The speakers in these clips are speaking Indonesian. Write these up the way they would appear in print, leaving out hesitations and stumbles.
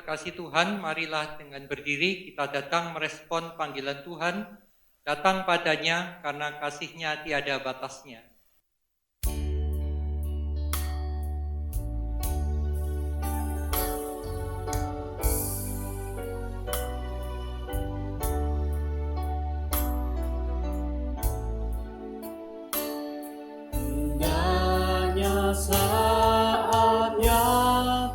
terkasih Tuhan, marilah dengan berdiri kita datang merespon panggilan Tuhan, datang padanya karena kasih-Nya tiada batasnya. Saatnya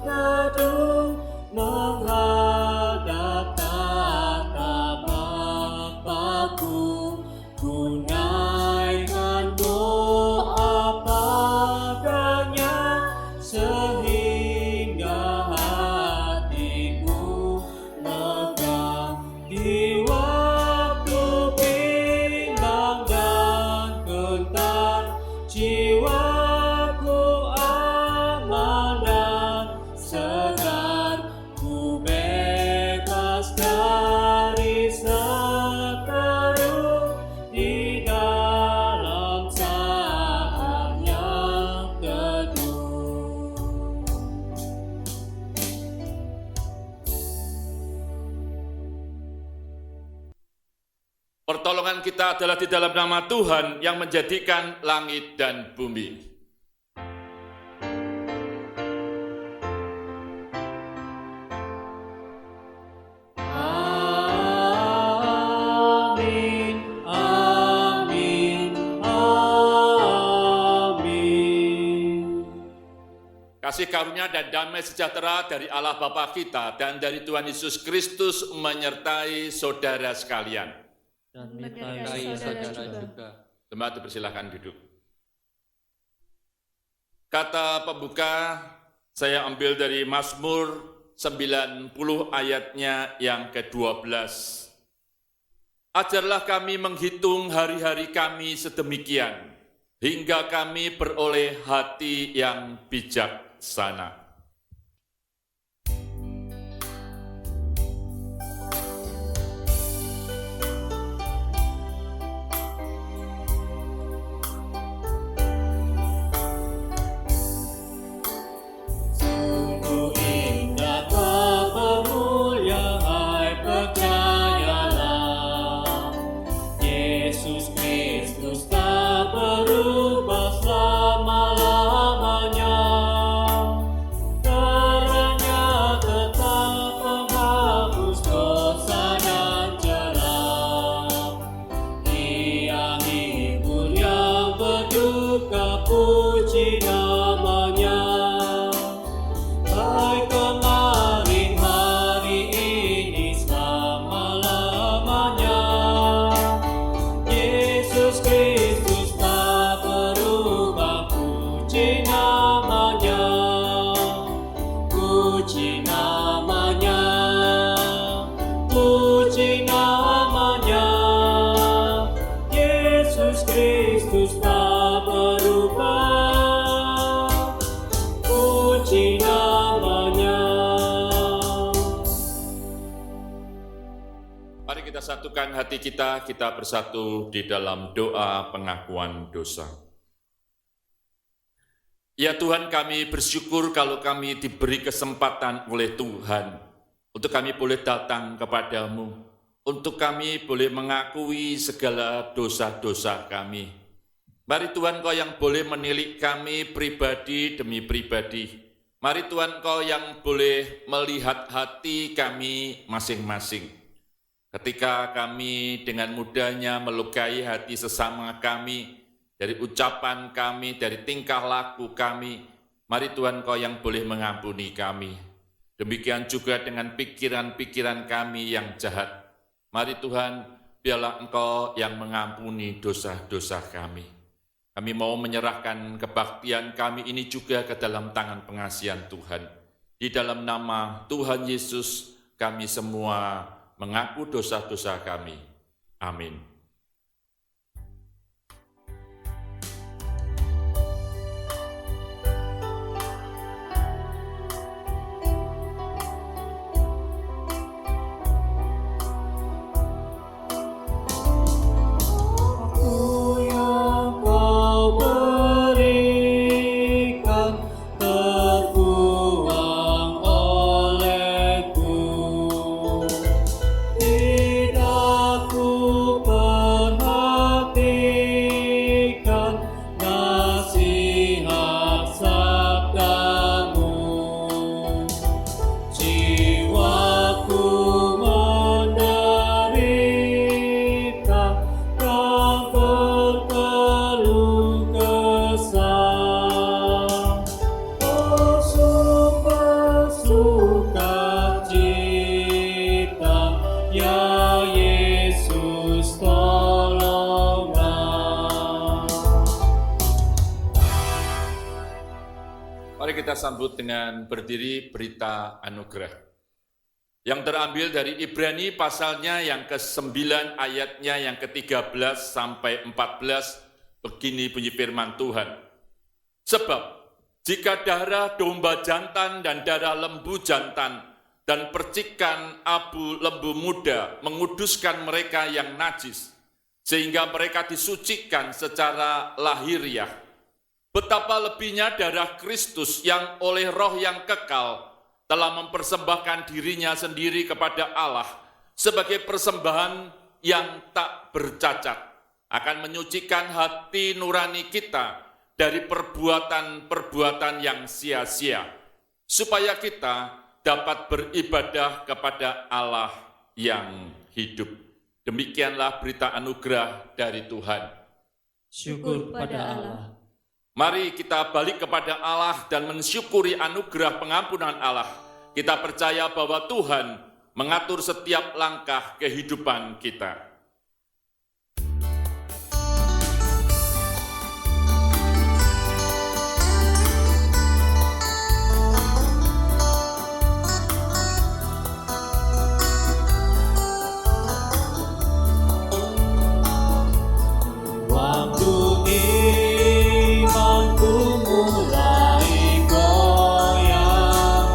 teduh menghadap tatap Bapa-Ku, tunaikan doa padanya sehingga hatimu lega di waktu bimbang dan gentar jiwa. Pertolongan kita adalah di dalam nama Tuhan yang menjadikan langit dan bumi. Amin, amin, amin. Kasih karunia dan damai sejahtera dari Allah Bapa kita dan dari Tuhan Yesus Kristus menyertai saudara sekalian. Dan menyertai saudara juga. Jemaat dipersilakan duduk. Kata pembuka saya ambil dari Mazmur 90 ayatnya yang ke-12. Ajarlah kami menghitung hari-hari kami sedemikian, hingga kami beroleh hati yang bijaksana. Satukan hati kita bersatu di dalam doa pengakuan dosa. Ya Tuhan, kami bersyukur kalau kami diberi kesempatan oleh Tuhan untuk kami boleh datang kepadamu, untuk kami boleh mengakui segala dosa-dosa kami. Mari Tuhan, Kau yang boleh menilik kami pribadi demi pribadi. Mari Tuhan, Kau yang boleh melihat hati kami masing-masing. Ketika kami dengan mudahnya melukai hati sesama kami, dari ucapan kami, dari tingkah laku kami, mari Tuhan Kau yang boleh mengampuni kami. Demikian juga dengan pikiran-pikiran kami yang jahat. Mari Tuhan, biarlah Engkau yang mengampuni dosa-dosa kami. Kami mau menyerahkan kebaktian kami ini juga ke dalam tangan pengasihan Tuhan. Di dalam nama Tuhan Yesus, kami semua mengaku dosa-dosa kami. Amin. Terbuang olehku Mari kita sambut dengan berdiri berita anugerah. Yang terambil dari Ibrani pasalnya yang ke-9 ayatnya yang ke-13 sampai 14, begini bunyi firman Tuhan. Sebab jika darah domba jantan dan darah lembu jantan dan percikan abu lembu muda menguduskan mereka yang najis, sehingga mereka disucikan secara lahiriah, betapa lebihnya darah Kristus yang oleh roh yang kekal telah mempersembahkan dirinya sendiri kepada Allah sebagai persembahan yang tak bercacat, akan menyucikan hati nurani kita dari perbuatan-perbuatan yang sia-sia, supaya kita dapat beribadah kepada Allah yang hidup. Demikianlah berita anugerah dari Tuhan. Syukur pada Allah. Mari kita balik kepada Allah dan mensyukuri anugerah pengampunan Allah. Kita percaya bahwa Tuhan mengatur setiap langkah kehidupan kita. Waktu imanku mulai goyang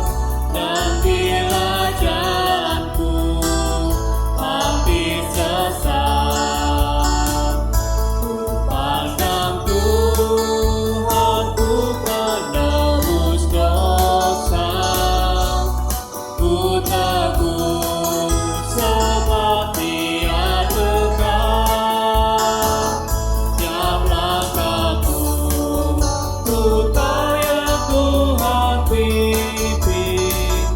dan bila jalanku hampir sesat, ku pandang Tuhanku penebus dosa, ku teguh seperti adekah. Tiap langkahku, ku tahu yang Tuhan pimpin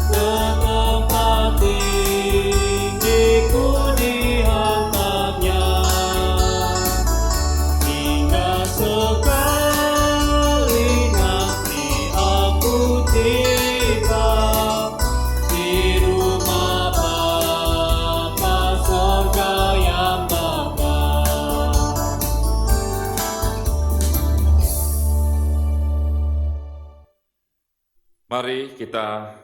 ke tempat tinggi, ku dihantarnya. Hingga sekali nanti aku tiba di rumah Bapa surga yang megah. Mari kita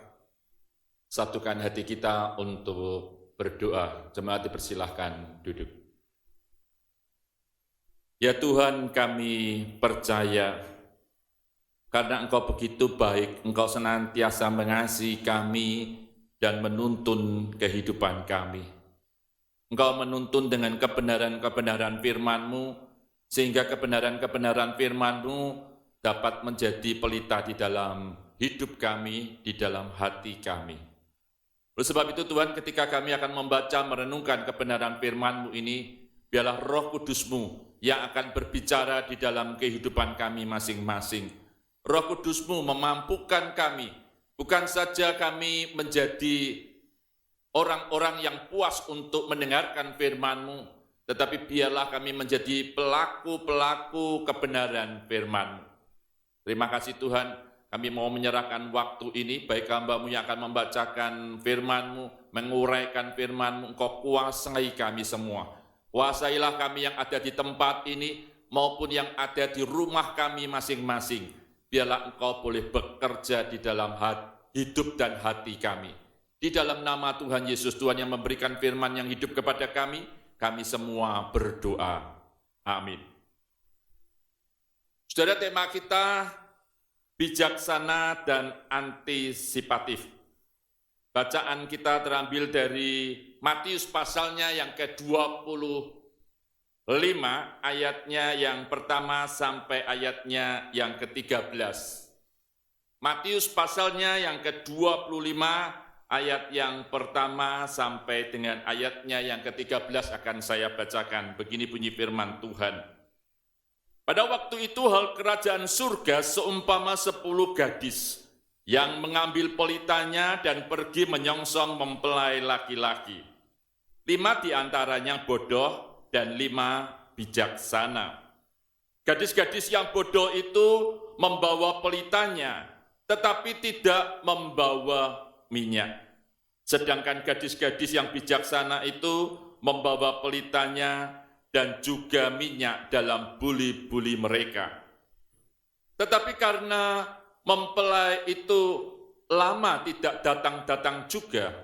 satukan hati kita untuk berdoa. Jemaat dipersilahkan duduk. Ya Tuhan, kami percaya karena Engkau begitu baik, Engkau senantiasa mengasihi kami dan menuntun kehidupan kami. Engkau menuntun dengan kebenaran-kebenaran firman-Mu, sehingga kebenaran-kebenaran firman-Mu dapat menjadi pelita di dalam hidup kami, di dalam hati kami. Oleh sebab itu Tuhan, ketika kami akan membaca, merenungkan kebenaran firman-Mu ini, biarlah Roh Kudus-Mu yang akan berbicara di dalam kehidupan kami masing-masing. Roh Kudus-Mu memampukan kami, bukan saja kami menjadi orang-orang yang puas untuk mendengarkan firman-Mu, tetapi biarlah kami menjadi pelaku-pelaku kebenaran firman-Mu. Terima kasih Tuhan. Kami mau menyerahkan waktu ini, baik hamba-Mu yang akan membacakan firman-Mu, menguraikan firman-Mu, Engkau kuasai kami semua. Kuasailah kami yang ada di tempat ini, maupun yang ada di rumah kami masing-masing. Biarlah Engkau boleh bekerja di dalam hidup dan hati kami. Di dalam nama Tuhan Yesus, Tuhan yang memberikan firman yang hidup kepada kami semua berdoa. Amin. Saudara, tema kita bijaksana dan antisipatif. Bacaan kita terambil dari Matius pasalnya yang ke-25, ayatnya yang pertama sampai ayatnya yang ke-13. Matius pasalnya yang ke-25, ayat yang pertama sampai dengan ayatnya yang ke-13 akan saya bacakan. Begini bunyi firman Tuhan. Pada waktu itu hal kerajaan surga seumpama 10 gadis yang mengambil pelitanya dan pergi menyongsong mempelai laki-laki. 5 di antaranya bodoh dan 5 bijaksana. Gadis-gadis yang bodoh itu membawa pelitanya, tetapi tidak membawa minyak. Sedangkan gadis-gadis yang bijaksana itu membawa pelitanya dan juga minyak dalam buli-buli mereka. Tetapi karena mempelai itu lama tidak datang-datang juga,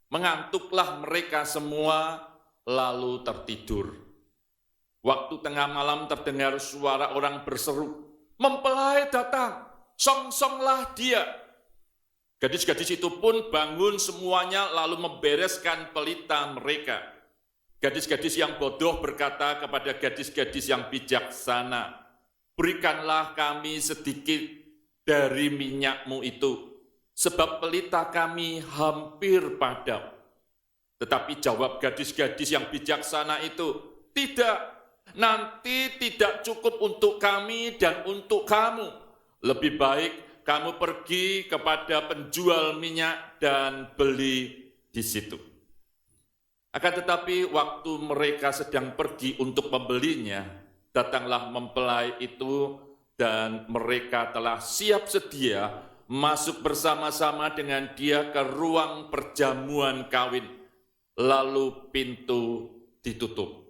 mengantuklah mereka semua lalu tertidur. Waktu tengah malam terdengar suara orang berseru, "Mempelai datang, songsonglah dia." Gadis-gadis itu pun bangun semuanya lalu membereskan pelita mereka. Gadis-gadis yang bodoh berkata kepada gadis-gadis yang bijaksana, "Berikanlah kami sedikit dari minyakmu itu, sebab pelita kami hampir padam." Tetapi jawab gadis-gadis yang bijaksana itu, "Tidak, nanti tidak cukup untuk kami dan untuk kamu. Lebih baik kamu pergi kepada penjual minyak dan beli di situ." Akan tetapi waktu mereka sedang pergi untuk membelinya, datanglah mempelai itu dan mereka telah siap sedia masuk bersama-sama dengan dia ke ruang perjamuan kawin, lalu pintu ditutup.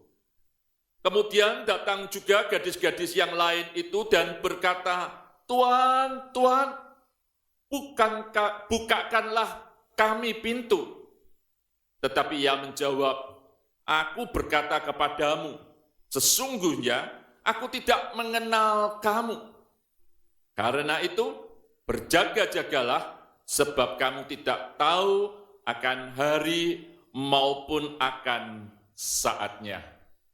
Kemudian datang juga gadis-gadis yang lain itu dan berkata, "Tuan, Tuan, bukakanlah kami pintu." Tetapi ia menjawab, "Aku berkata kepadamu, sesungguhnya aku tidak mengenal kamu. Karena itu, berjaga-jagalah, sebab kamu tidak tahu akan hari maupun akan saatnya."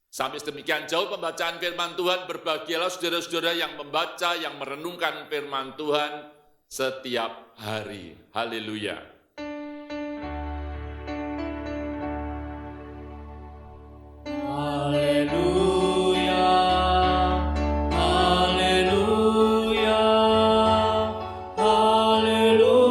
Sampai sedemikian jauh pembacaan firman Tuhan. Berbahagialah saudara-saudara yang membaca, yang merenungkan firman Tuhan setiap hari. Haleluya. Haleluya, haleluya, haleluya.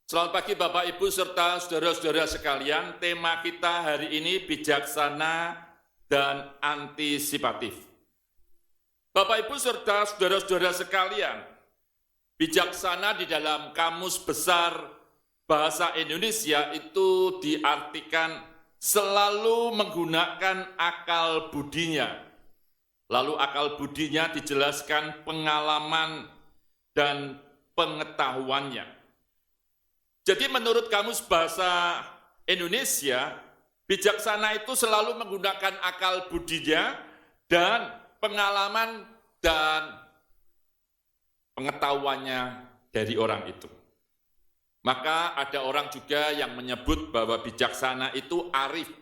Selamat pagi Bapak, Ibu, serta saudara-saudara sekalian. Tema kita hari ini bijaksana dan antisipatif. Bapak, Ibu, serta saudara-saudara sekalian, bijaksana di dalam Kamus Besar Bahasa Indonesia itu diartikan selalu menggunakan akal budinya. Lalu akal budinya dijelaskan pengalaman dan pengetahuannya. Jadi menurut Kamus Bahasa Indonesia, bijaksana itu selalu menggunakan akal budinya dan pengalaman dan pengetahuannya dari orang itu. Maka ada orang juga yang menyebut bahwa bijaksana itu arif,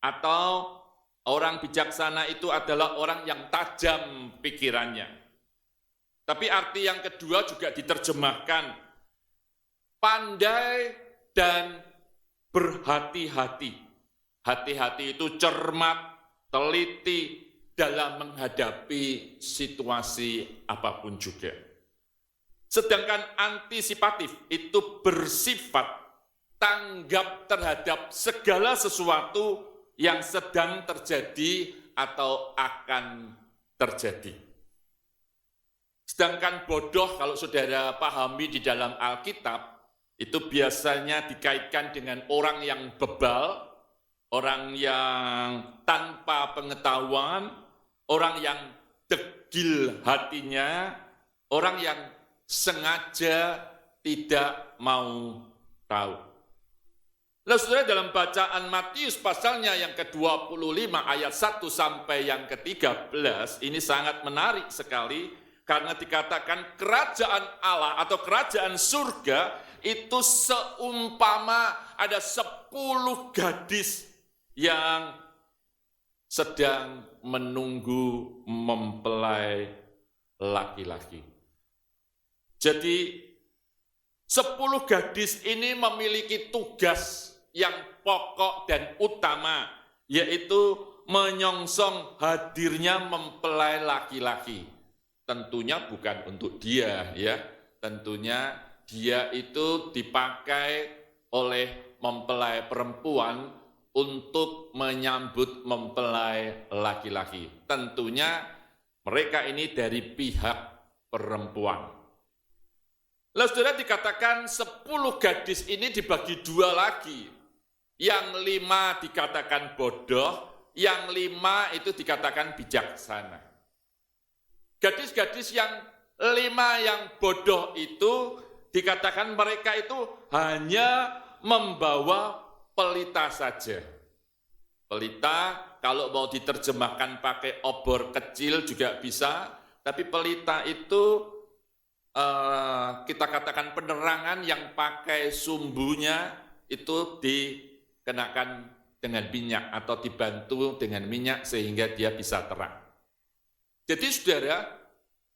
atau orang bijaksana itu adalah orang yang tajam pikirannya. Tapi arti yang kedua juga diterjemahkan pandai dan berhati-hati. Hati-hati itu cermat, teliti dalam menghadapi situasi apapun juga. Sedangkan antisipatif itu bersifat tanggap terhadap segala sesuatu yang sedang terjadi atau akan terjadi. Sedangkan bodoh, kalau saudara pahami di dalam Alkitab, itu biasanya dikaitkan dengan orang yang bebal, orang yang tanpa pengetahuan, orang yang degil hatinya, orang yang sengaja tidak mau tahu. Lalu saudara, dalam bacaan Matius pasalnya yang ke-25 ayat 1 sampai yang ke-13, ini sangat menarik sekali karena dikatakan kerajaan Allah atau kerajaan surga itu seumpama ada 10 gadis yang sedang menunggu mempelai laki-laki. Jadi 10 gadis ini memiliki tugas yang pokok dan utama, yaitu menyongsong hadirnya mempelai laki-laki. Tentunya bukan untuk dia, ya. Tentunya dia itu dipakai oleh mempelai perempuan untuk menyambut mempelai laki-laki. Tentunya mereka ini dari pihak perempuan. Lalu saudara, dikatakan 10 gadis ini dibagi 2 lagi. yang 5 dikatakan bodoh, yang 5 itu dikatakan bijaksana. Gadis-gadis yang 5 yang bodoh itu dikatakan mereka itu hanya membawa pelita saja. Pelita kalau mau diterjemahkan pakai obor kecil juga bisa, tapi pelita itu kita katakan penerangan yang pakai sumbunya itu dikenakan dengan minyak atau dibantu dengan minyak sehingga dia bisa terang. Jadi saudara,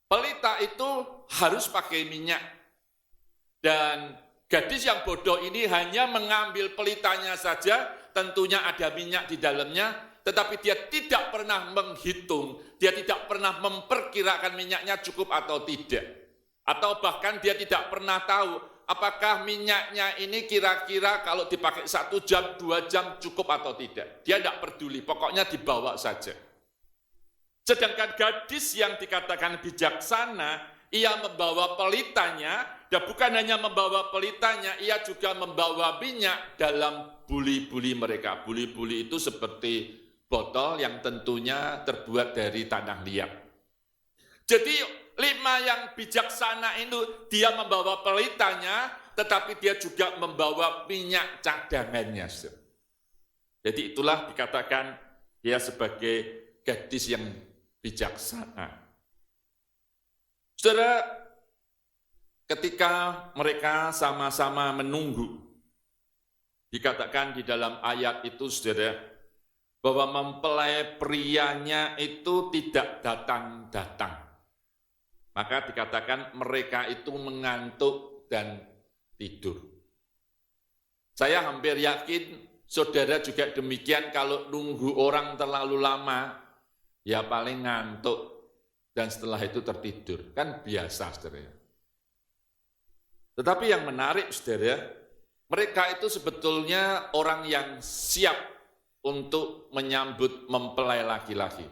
pelita itu harus pakai minyak. Dan gadis yang bodoh ini hanya mengambil pelitanya saja, tentunya ada minyak di dalamnya, tetapi dia tidak pernah menghitung, dia tidak pernah memperkirakan minyaknya cukup atau tidak. Atau bahkan dia tidak pernah tahu apakah minyaknya ini kira-kira kalau dipakai 1 jam, 2 jam cukup atau tidak. Dia tidak peduli, pokoknya dibawa saja. Sedangkan gadis yang dikatakan bijaksana, ia membawa pelitanya, dan bukan hanya membawa pelitanya, ia juga membawa minyak dalam buli-buli mereka. Buli-buli itu seperti botol yang tentunya terbuat dari tanah liat. Jadi 5 yang bijaksana itu dia membawa pelitanya, tetapi dia juga membawa minyak cadangannya. Jadi itulah dikatakan dia sebagai gadis yang bijaksana. Saudara, ketika mereka sama-sama menunggu, dikatakan di dalam ayat itu, saudara, bahwa mempelai prianya itu tidak datang-datang. Maka dikatakan mereka itu mengantuk dan tidur. Saya hampir yakin saudara juga demikian, kalau nunggu orang terlalu lama, ya paling ngantuk dan setelah itu tertidur. Kan biasa, saudara. Tetapi yang menarik, saudara, mereka itu sebetulnya orang yang siap untuk menyambut mempelai laki-laki.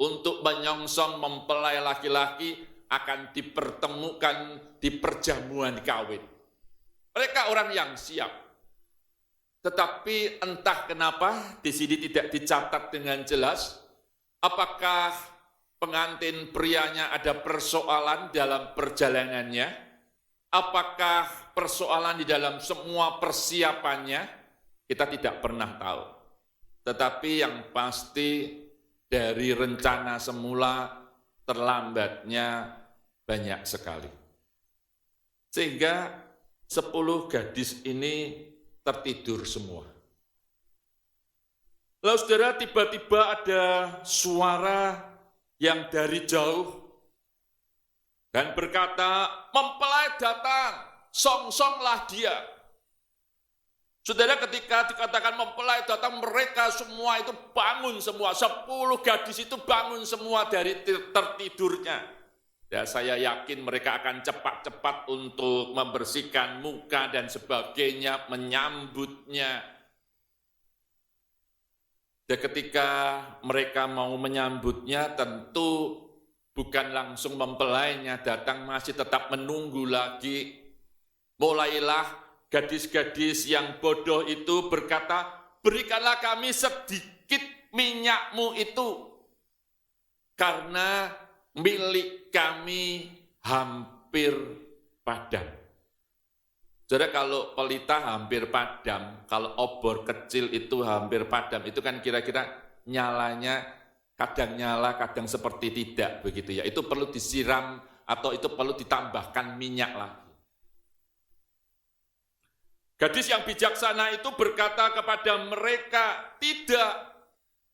Untuk menyongsong mempelai laki-laki akan dipertemukan di perjamuan kawin. Mereka orang yang siap. Tetapi entah kenapa di sini tidak dicatat dengan jelas apakah pengantin prianya ada persoalan dalam perjalanannya, apakah persoalan di dalam semua persiapannya, kita tidak pernah tahu. Tetapi yang pasti dari rencana semula terlambatnya banyak sekali. Sehingga 10 gadis ini tertidur semua. Lalu saudara, tiba-tiba ada suara yang dari jauh dan berkata, mempelai datang, song-songlah dia. Saudara, ketika dikatakan mempelai datang, mereka semua itu bangun semua. 10 gadis itu bangun semua dari tertidurnya. Ya, saya yakin mereka akan cepat-cepat untuk membersihkan muka dan sebagainya, menyambutnya. Dan ketika mereka mau menyambutnya, tentu bukan langsung mempelainya datang, masih tetap menunggu lagi. Mulailah gadis-gadis yang bodoh itu berkata, berikanlah kami sedikit minyakmu itu, karena milik kami hampir padam. Saudara, kalau pelita hampir padam, kalau obor kecil itu hampir padam, itu kan kira-kira nyalanya kadang nyala, kadang seperti tidak, begitu ya. Itu perlu disiram atau itu perlu ditambahkan minyak lagi. Gadis yang bijaksana itu berkata kepada mereka, tidak,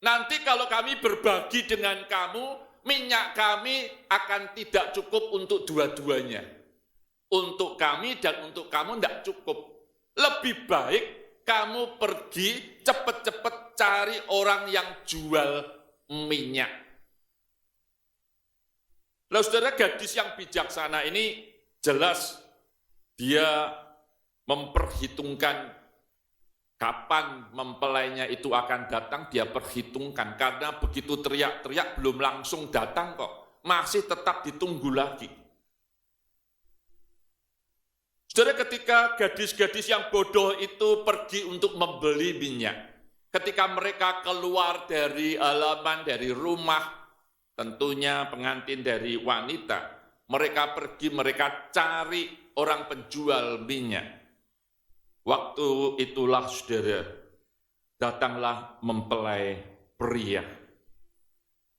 nanti kalau kami berbagi dengan kamu, minyak kami akan tidak cukup untuk dua-duanya. Untuk kami dan untuk kamu tidak cukup. Lebih baik kamu pergi cepat-cepat cari orang yang jual minyak. Lalu saudara, gadis yang bijaksana ini jelas dia memperhitungkan kapan mempelainya itu akan datang, dia perhitungkan. Karena begitu teriak-teriak belum langsung datang kok, masih tetap ditunggu lagi. Saudara, ketika gadis-gadis yang bodoh itu pergi untuk membeli minyak, ketika mereka keluar dari halaman, dari rumah, tentunya pengantin dari wanita, mereka pergi, mereka cari orang penjual minyak. Waktu itulah, saudara, datanglah mempelai pria.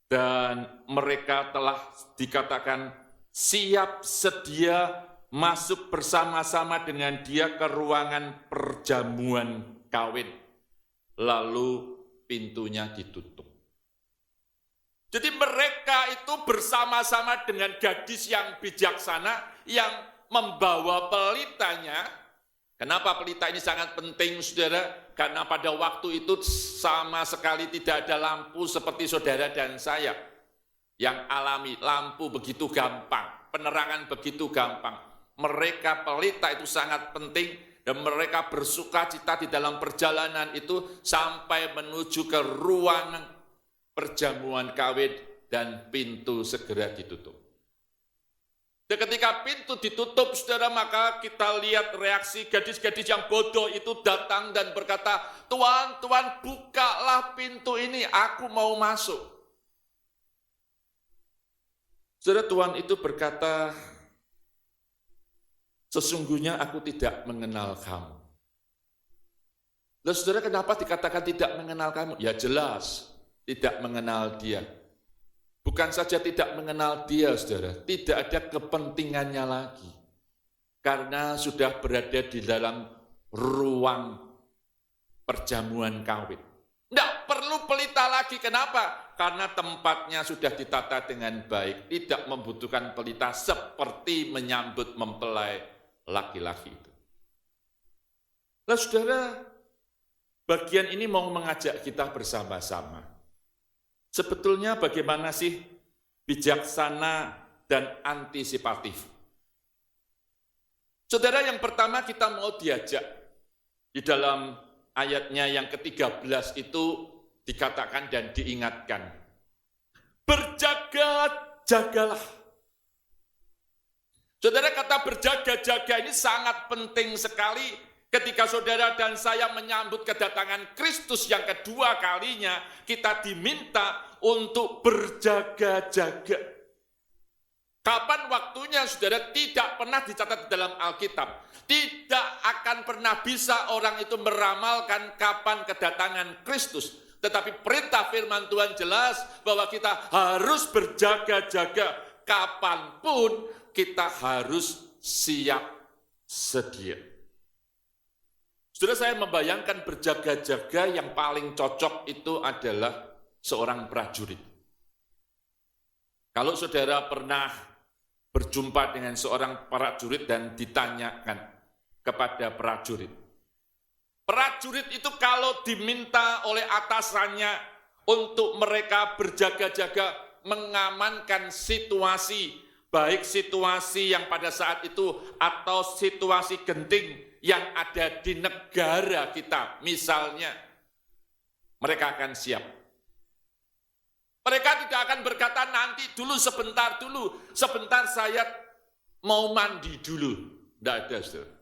Dan mereka telah dikatakan siap sedia masuk bersama-sama dengan dia ke ruangan perjamuan kawin. Lalu pintunya ditutup. Jadi mereka itu bersama-sama dengan gadis yang bijaksana yang membawa pelitanya. Kenapa pelita ini sangat penting, saudara? Karena pada waktu itu sama sekali tidak ada lampu seperti saudara dan saya yang alami. Lampu begitu gampang, penerangan begitu gampang. Mereka pelita itu sangat penting dan mereka bersuka cita di dalam perjalanan itu sampai menuju ke ruangan perjamuan kawin dan pintu segera ditutup. Dan ketika pintu ditutup, saudara, maka kita lihat reaksi gadis-gadis yang bodoh itu datang dan berkata, "Tuan, Tuan, bukalah pintu ini, aku mau masuk." Saudara, Tuan itu berkata, "Sesungguhnya aku tidak mengenal kamu." Lalu saudara, kenapa dikatakan tidak mengenal kamu? Ya jelas, tidak mengenal dia. Bukan saja tidak mengenal dia, saudara, tidak ada kepentingannya lagi. Karena sudah berada di dalam ruang perjamuan kawin. Tidak perlu pelita lagi, kenapa? Karena tempatnya sudah ditata dengan baik, tidak membutuhkan pelita seperti menyambut mempelai laki-laki itu. Nah, saudara, bagian ini mau mengajak kita bersama-sama. Sebetulnya bagaimana sih bijaksana dan antisipatif? Saudara, yang pertama kita mau diajak di dalam ayatnya yang ke-13 itu dikatakan dan diingatkan. Berjaga-jagalah. Saudara, kata berjaga-jaga ini sangat penting sekali ketika saudara dan saya menyambut kedatangan Kristus yang kedua kalinya, kita diminta untuk berjaga-jaga. Kapan waktunya, saudara, tidak pernah dicatat di dalam Alkitab. Tidak akan pernah bisa orang itu meramalkan kapan kedatangan Kristus. Tetapi perintah firman Tuhan jelas bahwa kita harus berjaga-jaga. Kapanpun kita harus siap sedia. Saudara, saya membayangkan berjaga-jaga yang paling cocok itu adalah seorang prajurit. Kalau saudara pernah berjumpa dengan seorang prajurit dan ditanyakan kepada prajurit. Prajurit itu kalau diminta oleh atasannya untuk mereka berjaga-jaga mengamankan situasi, baik situasi yang pada saat itu atau situasi genting yang ada di negara kita, misalnya, mereka akan siap. Mereka tidak akan berkata nanti dulu, sebentar saya mau mandi dulu. Tidak ada, saudara.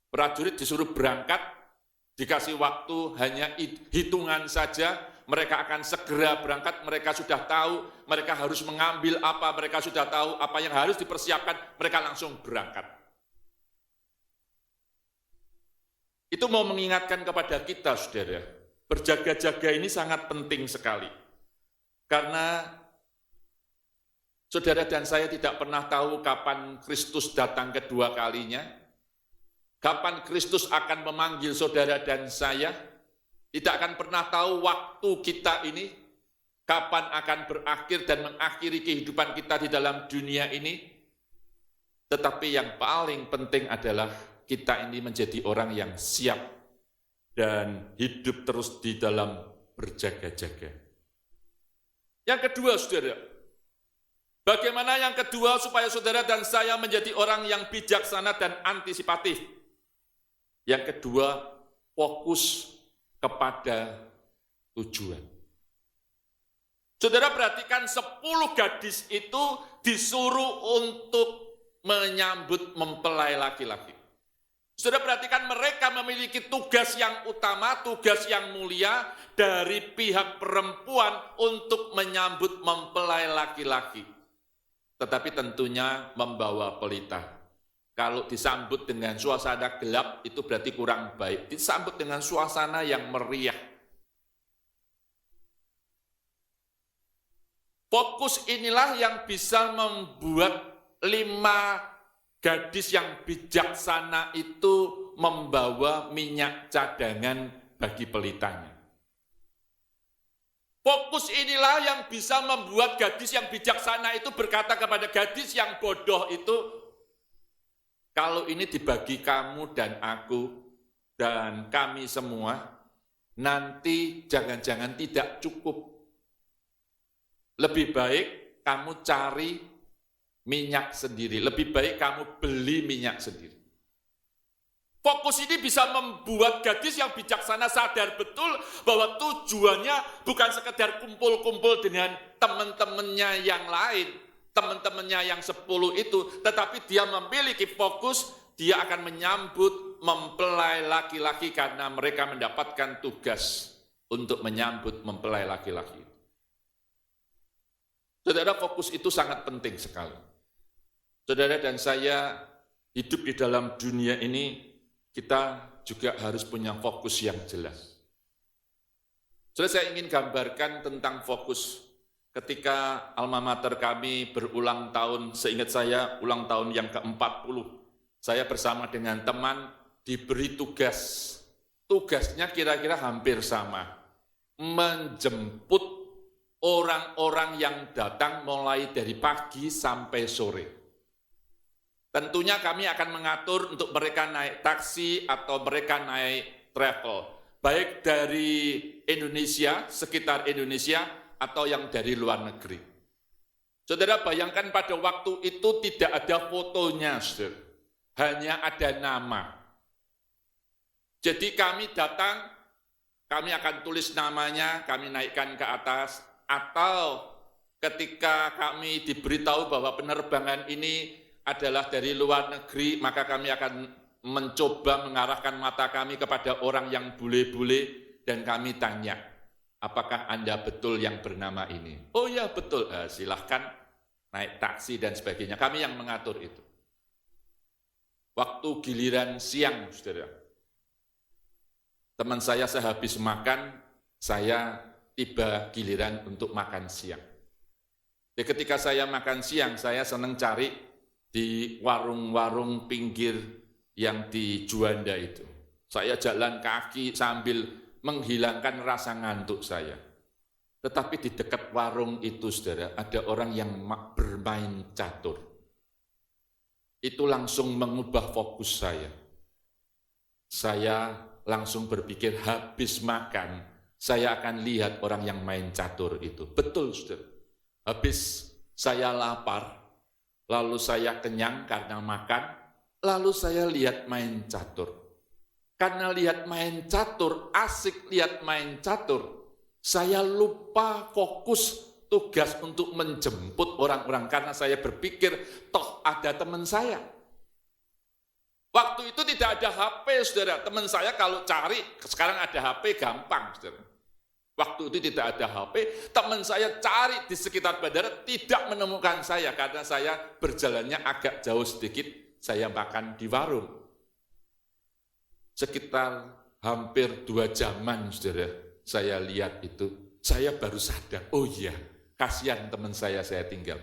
Prajurit disuruh berangkat, dikasih waktu hanya hitungan saja, mereka akan segera berangkat, mereka sudah tahu, mereka harus mengambil apa, mereka sudah tahu apa yang harus dipersiapkan, mereka langsung berangkat. Itu mau mengingatkan kepada kita, saudara, berjaga-jaga ini sangat penting sekali. Karena saudara dan saya tidak pernah tahu kapan Kristus datang kedua kalinya, kapan Kristus akan memanggil saudara dan saya, tidak akan pernah tahu waktu kita ini, kapan akan berakhir dan mengakhiri kehidupan kita di dalam dunia ini. Tetapi yang paling penting adalah kita ini menjadi orang yang siap dan hidup terus di dalam berjaga-jaga. Yang kedua, saudara, bagaimana yang kedua supaya saudara dan saya menjadi orang yang bijaksana dan antisipatif? Yang kedua, fokus kepada tujuan. Saudara perhatikan 10 gadis itu disuruh untuk menyambut mempelai laki-laki. Saudara perhatikan, mereka memiliki tugas yang utama, tugas yang mulia dari pihak perempuan untuk menyambut mempelai laki-laki. Tetapi tentunya membawa pelita. Kalau disambut dengan suasana gelap itu berarti kurang baik. Disambut dengan suasana yang meriah. Fokus inilah yang bisa membuat 5 gadis yang bijaksana itu membawa minyak cadangan bagi pelitanya. Fokus inilah yang bisa membuat gadis yang bijaksana itu berkata kepada gadis yang bodoh itu, kalau ini dibagi kamu dan aku dan kami semua, nanti jangan-jangan tidak cukup. Lebih baik kamu cari minyak sendiri. Lebih baik kamu beli minyak sendiri. Fokus ini bisa membuat gadis yang bijaksana sadar betul bahwa tujuannya bukan sekedar kumpul-kumpul dengan teman-temannya yang lain, teman-temannya yang 10 itu, tetapi dia memiliki fokus, dia akan menyambut mempelai laki-laki karena mereka mendapatkan tugas untuk menyambut mempelai laki-laki. Saudara, fokus itu sangat penting sekali. Saudara dan saya hidup di dalam dunia ini, kita juga harus punya fokus yang jelas. Saudara, saya ingin gambarkan tentang fokus. Ketika alma mater kami berulang tahun, seingat saya ulang tahun yang ke-40, saya bersama dengan teman diberi tugas. Tugasnya kira-kira hampir sama, menjemput orang-orang yang datang mulai dari pagi sampai sore. Tentunya kami akan mengatur untuk mereka naik taksi atau mereka naik travel, baik dari Indonesia, sekitar Indonesia, atau yang dari luar negeri. Saudara bayangkan pada waktu itu tidak ada fotonya, saudara. Hanya ada nama. Jadi kami datang, kami akan tulis namanya, kami naikkan ke atas, atau ketika kami diberitahu bahwa penerbangan ini adalah dari luar negeri, maka kami akan mencoba mengarahkan mata kami kepada orang yang bule-bule dan kami tanya, apakah Anda betul yang bernama ini? Oh ya betul, silahkan naik taksi dan sebagainya. Kami yang mengatur itu. Waktu giliran siang, saudara, teman saya sehabis makan, saya tiba giliran untuk makan siang. Jadi ketika saya makan siang, saya senang cari di warung-warung pinggir yang di Juanda itu. Saya jalan kaki sambil menghilangkan rasa ngantuk saya. Tetapi di dekat warung itu, saudara, ada orang yang bermain catur. Itu langsung mengubah fokus saya. Saya langsung berpikir habis makan, saya akan lihat orang yang main catur itu. Betul, saudara. Habis saya lapar, lalu saya kenyang karena makan, lalu saya lihat main catur. Karena lihat main catur, asik lihat main catur, saya lupa fokus tugas untuk menjemput orang-orang karena saya berpikir, toh ada teman saya. Waktu itu tidak ada HP, saudara. Teman saya kalau cari, sekarang ada HP gampang, saudara. Waktu itu tidak ada HP, teman saya cari di sekitar bandara, tidak menemukan saya, karena saya berjalannya agak jauh sedikit, saya makan di warung. Sekitar hampir 2 jaman, saudara, saya lihat itu, saya baru sadar, oh iya, kasihan teman saya tinggal.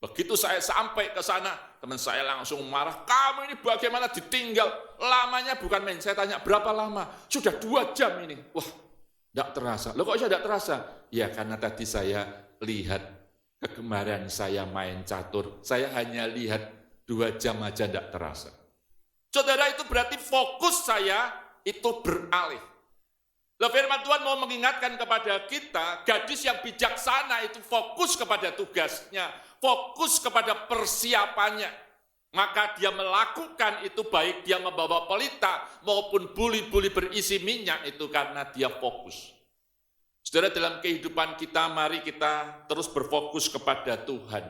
Begitu saya sampai ke sana, teman saya langsung marah, kamu ini bagaimana ditinggal? Lamanya bukan main, saya tanya, berapa lama? Sudah 2 jam ini. Wah, tidak terasa. Loh kok saya tidak terasa? Ya karena tadi saya lihat kegemaran saya main catur. Saya hanya lihat 2 jam aja tidak terasa. Saudara, itu berarti fokus saya itu beralih. Loh, firman Tuhan mau mengingatkan kepada kita, gadis yang bijaksana itu fokus kepada tugasnya, fokus kepada persiapannya. Maka dia melakukan itu baik dia membawa pelita maupun buli-buli berisi minyak itu karena dia fokus. Saudara, dalam kehidupan kita mari kita terus berfokus kepada Tuhan.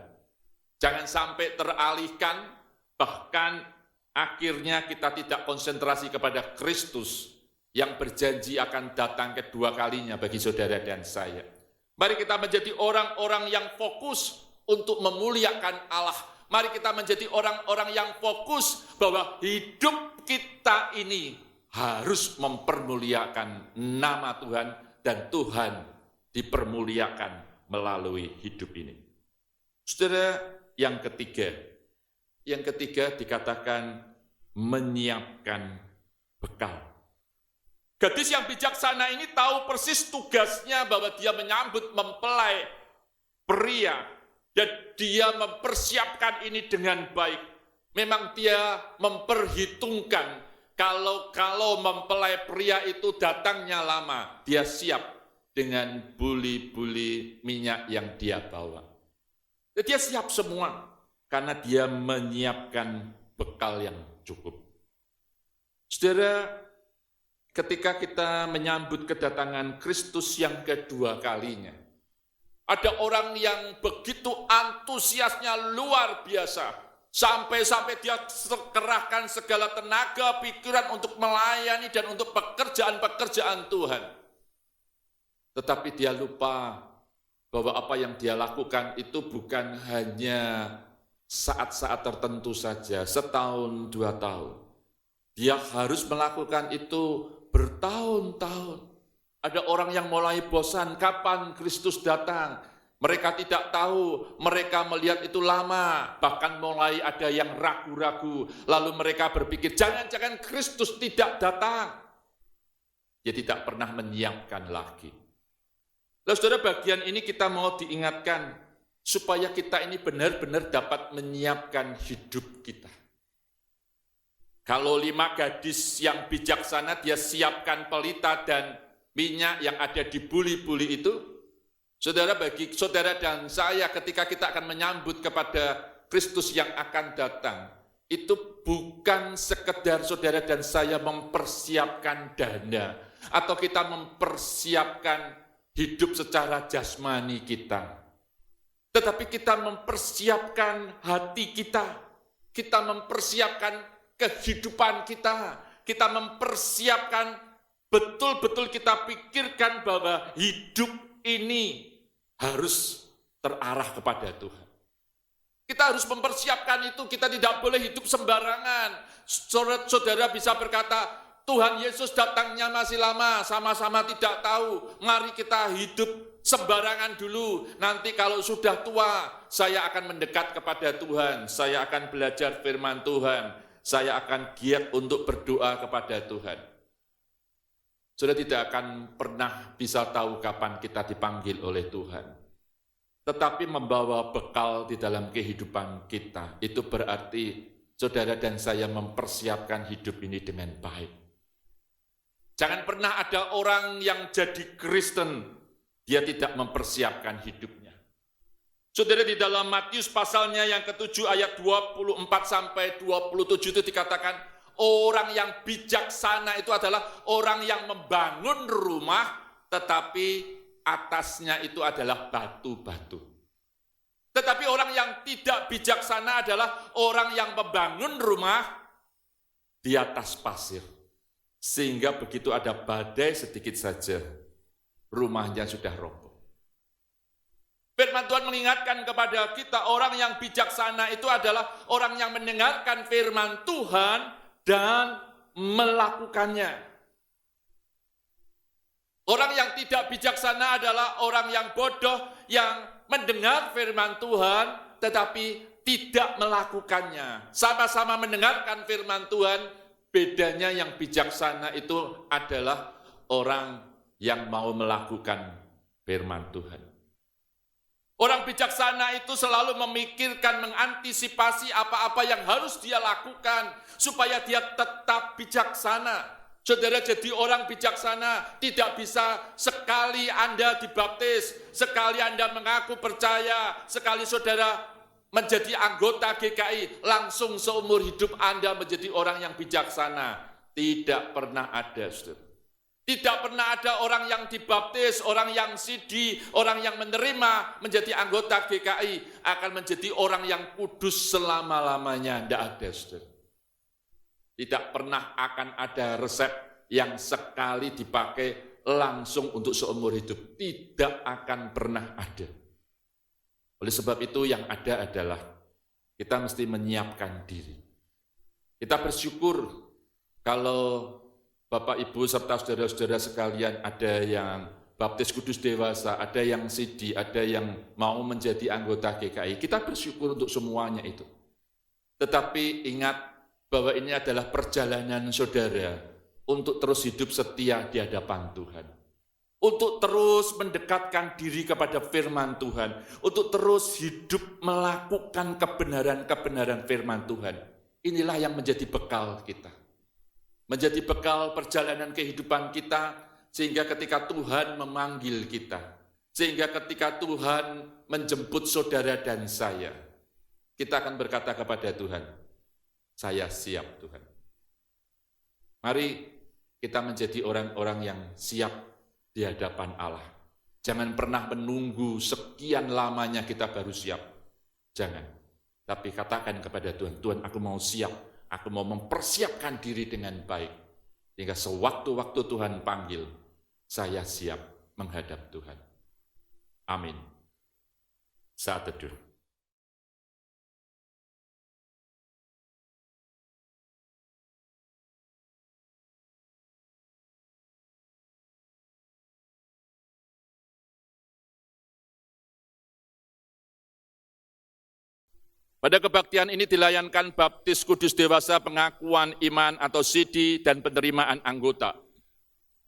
Jangan sampai teralihkan Bahkan akhirnya kita tidak konsentrasi kepada Kristus yang berjanji akan datang kedua kalinya bagi saudara dan saya. Mari kita menjadi orang-orang yang fokus untuk memuliakan Allah. Mari kita menjadi orang-orang yang fokus bahwa hidup kita ini harus mempermuliakan nama Tuhan dan Tuhan dipermuliakan melalui hidup ini. Saudara, yang ketiga dikatakan menyiapkan bekal. Gadis yang bijaksana ini tahu persis tugasnya bahwa dia menyambut mempelai pria dan dia mempersiapkan ini dengan baik. Memang dia memperhitungkan kalau mempelai pria itu datangnya lama, dia siap dengan buli-buli minyak yang dia bawa. Dia siap semua karena dia menyiapkan bekal yang cukup. Saudara, ketika kita menyambut kedatangan Kristus yang kedua kalinya, ada orang yang begitu antusiasnya luar biasa, sampai dia kerahkan segala tenaga, pikiran untuk melayani dan untuk pekerjaan-pekerjaan Tuhan. Tetapi dia lupa bahwa apa yang dia lakukan itu bukan hanya saat-saat tertentu saja, setahun, 2 tahun. Dia harus melakukan itu bertahun-tahun. Ada orang yang mulai bosan, kapan Kristus datang? Mereka tidak tahu, mereka melihat itu lama, bahkan mulai ada yang ragu-ragu. Lalu mereka berpikir, jangan-jangan Kristus tidak datang. Dia tidak pernah menyiapkan lagi. Lalu saudara, bagian ini kita mau diingatkan, supaya kita ini benar-benar dapat menyiapkan hidup kita. Kalau 5 gadis yang bijaksana, dia siapkan pelita dan minyak yang ada di buli-buli itu. Saudara, bagi saudara dan saya ketika kita akan menyambut kepada Kristus yang akan datang, itu bukan sekedar saudara dan saya mempersiapkan dana, atau kita mempersiapkan hidup secara jasmani kita. Tetapi kita mempersiapkan hati kita mempersiapkan kehidupan kita mempersiapkan betul-betul kita pikirkan bahwa hidup ini harus terarah kepada Tuhan. Kita harus mempersiapkan itu, kita tidak boleh hidup sembarangan. Saudara bisa berkata, Tuhan Yesus datangnya masih lama, sama-sama tidak tahu. Mari kita hidup sembarangan dulu. Nanti kalau sudah tua, saya akan mendekat kepada Tuhan. Saya akan belajar firman Tuhan. Saya akan giat untuk berdoa kepada Tuhan. Saudara tidak akan pernah bisa tahu kapan kita dipanggil oleh Tuhan. Tetapi membawa bekal di dalam kehidupan kita, itu berarti saudara dan saya mempersiapkan hidup ini dengan baik. Jangan pernah ada orang yang jadi Kristen, dia tidak mempersiapkan hidupnya. Saudara, di dalam Matius pasalnya yang ke-7 ayat 24 sampai 27 itu dikatakan, orang yang bijaksana itu adalah orang yang membangun rumah, tetapi atasnya itu adalah batu-batu. Tetapi orang yang tidak bijaksana adalah orang yang membangun rumah di atas pasir. Sehingga begitu ada badai sedikit saja, rumahnya sudah roboh. Firman Tuhan mengingatkan kepada kita, orang yang bijaksana itu adalah orang yang mendengarkan firman Tuhan dan melakukannya. Orang yang tidak bijaksana adalah orang yang bodoh, yang mendengar firman Tuhan tetapi tidak melakukannya. Sama-sama mendengarkan firman Tuhan, bedanya yang bijaksana itu adalah orang yang mau melakukan firman Tuhan. Orang bijaksana itu selalu memikirkan, mengantisipasi apa-apa yang harus dia lakukan supaya dia tetap bijaksana. Saudara, jadi orang bijaksana tidak bisa sekali Anda dibaptis, sekali Anda mengaku percaya, sekali saudara menjadi anggota GKI, langsung seumur hidup Anda menjadi orang yang bijaksana. Tidak pernah ada, saudara. Tidak pernah ada orang yang dibaptis, orang yang sidi, orang yang menerima menjadi anggota GKI akan menjadi orang yang kudus selama-lamanya. Tidak ada, saudara. Tidak pernah akan ada resep yang sekali dipakai langsung untuk seumur hidup. Tidak akan pernah ada. Oleh sebab itu yang ada adalah kita mesti menyiapkan diri. Kita bersyukur kalau Bapak, Ibu, serta saudara-saudara sekalian ada yang baptis kudus dewasa, ada yang sidi, ada yang mau menjadi anggota GKI. Kita bersyukur untuk semuanya itu. Tetapi ingat bahwa ini adalah perjalanan saudara untuk terus hidup setia di hadapan Tuhan. Untuk terus mendekatkan diri kepada firman Tuhan. Untuk terus hidup melakukan kebenaran-kebenaran firman Tuhan. Inilah yang menjadi bekal kita. Menjadi bekal perjalanan kehidupan kita, sehingga ketika Tuhan memanggil kita, sehingga ketika Tuhan menjemput saudara dan saya, kita akan berkata kepada Tuhan, saya siap Tuhan. Mari kita menjadi orang-orang yang siap di hadapan Allah. Jangan pernah menunggu sekian lamanya kita baru siap. Jangan. Tapi katakan kepada Tuhan, Tuhan aku mau siap. Aku mau mempersiapkan diri dengan baik. Hingga sewaktu-waktu Tuhan panggil, saya siap menghadap Tuhan. Amin. Saat teduh. Pada kebaktian ini dilayankan baptis kudus dewasa, pengakuan iman atau sidi, dan penerimaan anggota.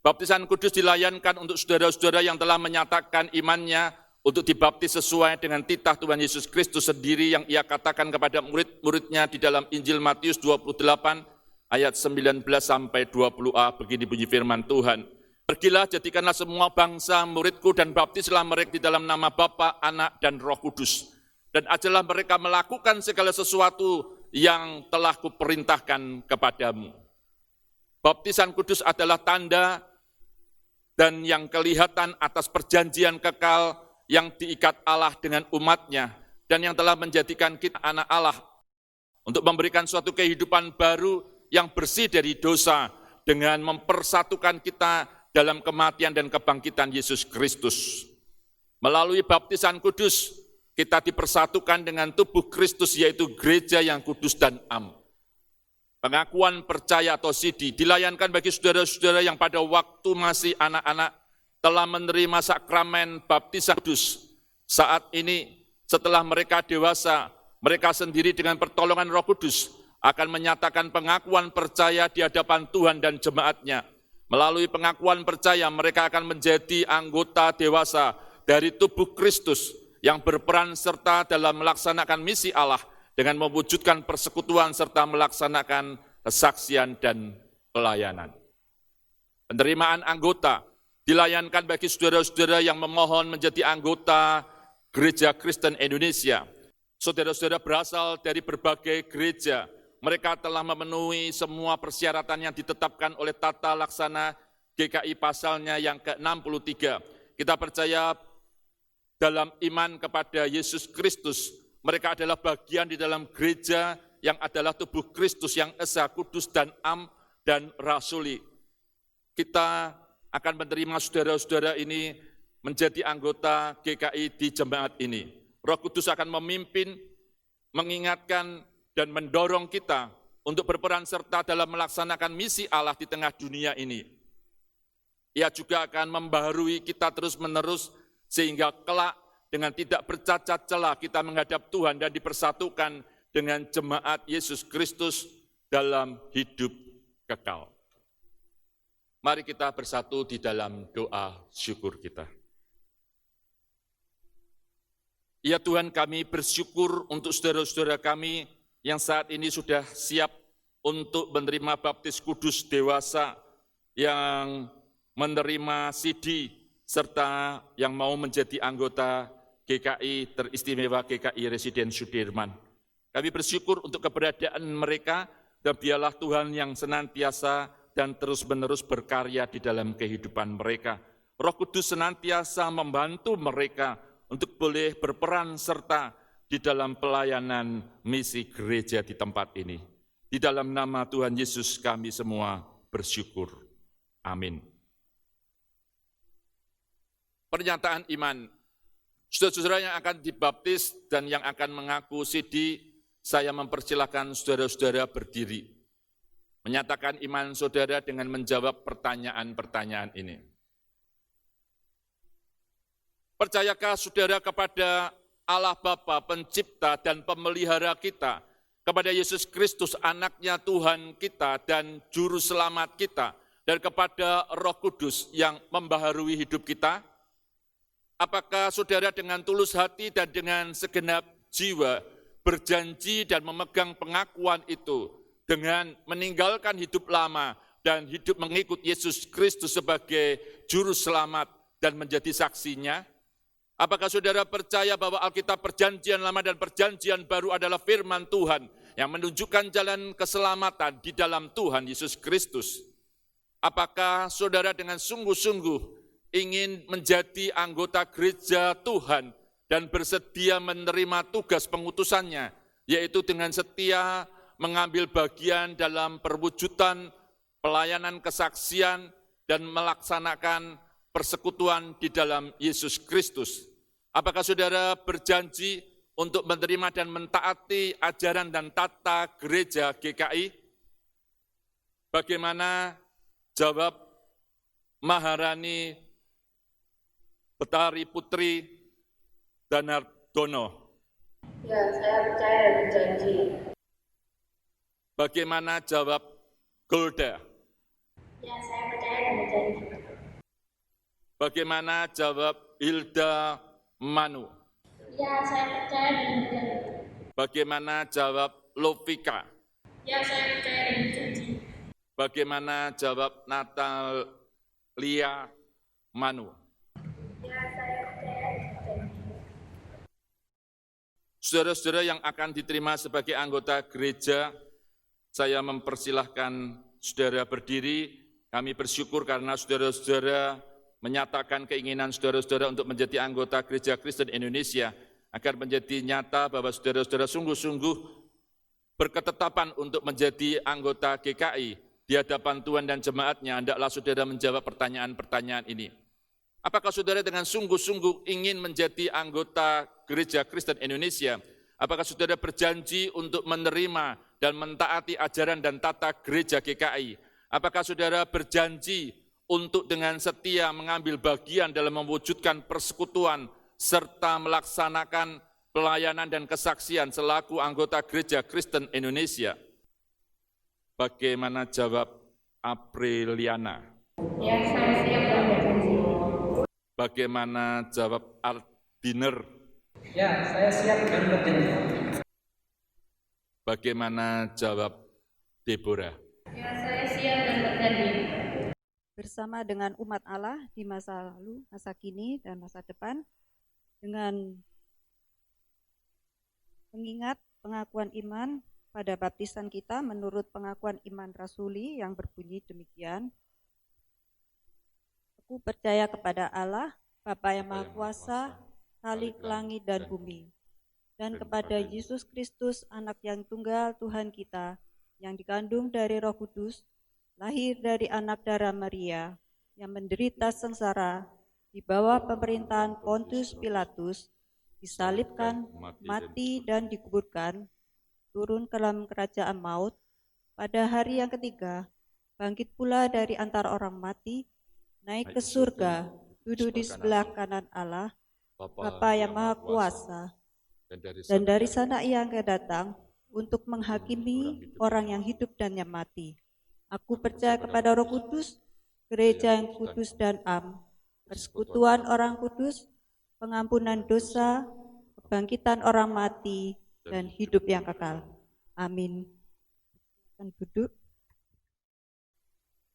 Baptisan kudus dilayankan untuk saudara-saudara yang telah menyatakan imannya untuk dibaptis sesuai dengan titah Tuhan Yesus Kristus sendiri yang ia katakan kepada murid-muridnya di dalam Injil Matius 28 ayat 19 sampai 20a. Begini bunyi firman Tuhan. Pergilah, jadikanlah semua bangsa muridku dan baptislah mereka di dalam nama Bapa, Anak, dan Roh Kudus. Dan ajarlah mereka melakukan segala sesuatu yang telah kuperintahkan kepadamu. Baptisan kudus adalah tanda dan yang kelihatan atas perjanjian kekal yang diikat Allah dengan umatnya dan yang telah menjadikan kita anak Allah untuk memberikan suatu kehidupan baru yang bersih dari dosa dengan mempersatukan kita dalam kematian dan kebangkitan Yesus Kristus. Melalui baptisan kudus, kita dipersatukan dengan tubuh Kristus, yaitu gereja yang kudus dan am. Pengakuan percaya atau sidi dilayankan bagi saudara-saudara yang pada waktu masih anak-anak telah menerima sakramen baptisan kudus. Saat ini, setelah mereka dewasa, mereka sendiri dengan pertolongan Roh Kudus akan menyatakan pengakuan percaya di hadapan Tuhan dan jemaatnya. Melalui pengakuan percaya, mereka akan menjadi anggota dewasa dari tubuh Kristus, yang berperan serta dalam melaksanakan misi Allah dengan mewujudkan persekutuan serta melaksanakan kesaksian dan pelayanan. Penerimaan anggota dilayankan bagi saudara-saudara yang memohon menjadi anggota Gereja Kristen Indonesia. Saudara-saudara berasal dari berbagai gereja. Mereka telah memenuhi semua persyaratan yang ditetapkan oleh tata laksana GKI pasalnya yang ke-63. Kita percaya dalam iman kepada Yesus Kristus, mereka adalah bagian di dalam gereja yang adalah tubuh Kristus yang esa, kudus, dan am, dan rasuli. Kita akan menerima saudara-saudara ini menjadi anggota GKI di jemaat ini. Roh Kudus akan memimpin, mengingatkan, dan mendorong kita untuk berperan serta dalam melaksanakan misi Allah di tengah dunia ini. Ia juga akan membaharui kita terus-menerus, sehingga kelak dengan tidak bercacat celah kita menghadap Tuhan dan dipersatukan dengan jemaat Yesus Kristus dalam hidup kekal. Mari kita bersatu di dalam doa syukur kita. Ya Tuhan, kami bersyukur untuk saudara-saudara kami yang saat ini sudah siap untuk menerima baptis kudus dewasa, yang menerima sidi, serta yang mau menjadi anggota GKI teristimewa GKI Residen Sudirman. Kami bersyukur untuk keberadaan mereka, dan biarlah Tuhan yang senantiasa dan terus-menerus berkarya di dalam kehidupan mereka. Roh Kudus senantiasa membantu mereka untuk boleh berperan serta di dalam pelayanan misi gereja di tempat ini. Di dalam nama Tuhan Yesus kami semua bersyukur. Amin. Pernyataan iman. Saudara-saudara yang akan dibaptis dan yang akan mengaku CD, saya mempersilahkan saudara-saudara berdiri. Menyatakan iman saudara dengan menjawab pertanyaan-pertanyaan ini. Percayakah saudara kepada Allah Bapa, pencipta dan pemelihara kita, kepada Yesus Kristus, anaknya Tuhan kita dan Juru Selamat kita, dan kepada Roh Kudus yang membaharui hidup kita? Apakah saudara dengan tulus hati dan dengan segenap jiwa berjanji dan memegang pengakuan itu dengan meninggalkan hidup lama dan hidup mengikut Yesus Kristus sebagai Juru Selamat dan menjadi saksinya? Apakah saudara percaya bahwa Alkitab Perjanjian Lama dan Perjanjian Baru adalah firman Tuhan yang menunjukkan jalan keselamatan di dalam Tuhan Yesus Kristus? Apakah saudara dengan sungguh-sungguh ingin menjadi anggota gereja Tuhan dan bersedia menerima tugas pengutusannya, yaitu dengan setia mengambil bagian dalam perwujudan pelayanan kesaksian dan melaksanakan persekutuan di dalam Yesus Kristus? Apakah saudara berjanji untuk menerima dan mentaati ajaran dan tata gereja GKI? Bagaimana jawab Maharani Betari Putri Danardono? Ya, saya percaya dan berjanji. Bagaimana jawab Golda? Ya, saya percaya dan berjanji. Bagaimana jawab Hilda Manu? Ya, saya percaya dan berjanji. Bagaimana jawab Lovika? Ya, saya percaya dan berjanji. Bagaimana jawab Natalia Manu? Ya, saya percaya dan berjanji. Saudara-saudara yang akan diterima sebagai anggota gereja, saya mempersilahkan saudara berdiri. Kami bersyukur karena saudara-saudara menyatakan keinginan saudara-saudara untuk menjadi anggota Gereja Kristen Indonesia, agar menjadi nyata bahwa saudara-saudara sungguh-sungguh berketetapan untuk menjadi anggota GKI di hadapan Tuhan dan jemaatnya. Hendaklah saudara menjawab pertanyaan-pertanyaan ini. Apakah saudara dengan sungguh-sungguh ingin menjadi anggota Gereja Kristen Indonesia? Apakah saudara berjanji untuk menerima dan mentaati ajaran dan tata gereja GKI? Apakah saudara berjanji untuk dengan setia mengambil bagian dalam mewujudkan persekutuan serta melaksanakan pelayanan dan kesaksian selaku anggota Gereja Kristen Indonesia? Bagaimana jawab Apriliana? Ya, saya siap dan berjanji. Bagaimana jawab Ardiner? Ya, saya siap dan berjanji. Bagaimana jawab Deborah? Ya, saya siap dan berjanji. Bersama dengan umat Allah di masa lalu, masa kini, dan masa depan, dengan mengingat pengakuan iman pada baptisan kita menurut pengakuan iman rasuli yang berbunyi demikian. Aku percaya kepada Allah, Bapa yang Maha Kuasa, Khalik langit dan bumi, dan kepada Yesus Kristus, Anak yang tunggal Tuhan kita, yang dikandung dari Roh Kudus, lahir dari anak darah Maria, yang menderita sengsara di bawah pemerintahan Pontius Pilatus, disalibkan, mati dan dikuburkan, turun ke dalam kerajaan maut, pada hari yang ketiga, bangkit pula dari antara orang mati, naik ke surga, duduk di sebelah kanan Allah, Bapa yang Maha Kuasa, dan dari sana ia akan datang untuk menghakimi orang yang hidup dan yang mati. Aku percaya kepada Roh Kudus, gereja yang kudus dan am, persekutuan orang kudus, pengampunan dosa, kebangkitan orang mati, dan hidup yang kekal. Amin. Silakan duduk.